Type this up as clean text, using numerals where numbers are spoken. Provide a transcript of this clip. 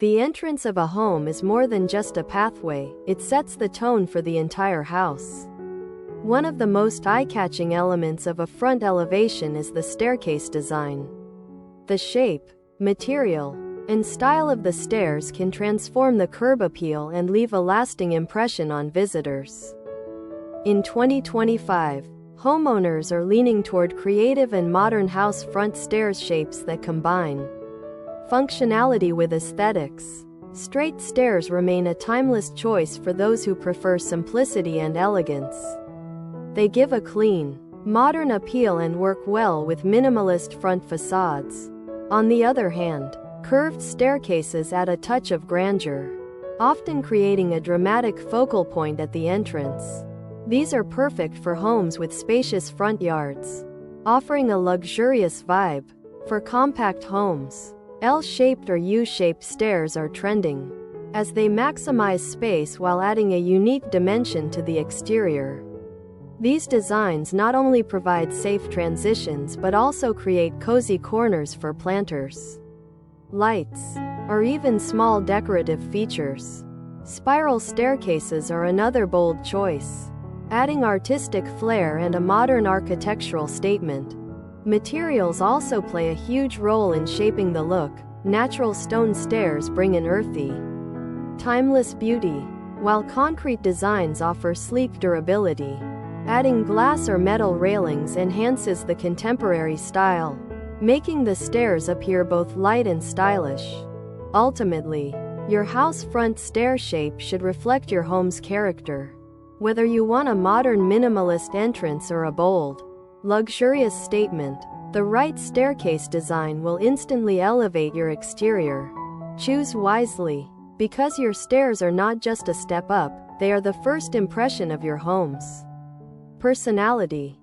The entrance of a home is more than just a pathway, it sets the tone for the entire house. One of the most eye-catching elements of a front elevation is the staircase design. The shape, material, and style of the stairs can transform the curb appeal and leave a lasting impression on visitors. In 2025, homeowners are leaning toward creative and modern house front stairs shapes that combine functionality with aesthetics. Straight stairs remain a timeless choice for those who prefer simplicity and elegance. They give a clean, modern appeal and work well with minimalist front facades. On the other hand, curved staircases add a touch of grandeur, often creating a dramatic focal point at the entrance. These are perfect for homes with spacious front yards, offering a luxurious vibe. For compact homes, L-shaped or U-shaped stairs are trending, as they maximize space while adding a unique dimension to the exterior. These designs not only provide safe transitions but also create cozy corners for planters, lights, or even small decorative features. Spiral staircases are another bold choice, adding artistic flair and a modern architectural statement. Materials also play a huge role in shaping the look. Natural stone stairs bring an earthy, timeless beauty, while concrete designs offer sleek durability. Adding glass or metal railings enhances the contemporary style, making the stairs appear both light and stylish. Ultimately, your house front stair shape should reflect your home's character. Whether you want a modern minimalist entrance or a bold, luxurious statement, the right staircase design will instantly elevate your exterior. Choose wisely, because your stairs are not just a step up, they are the first impression of your home's personality.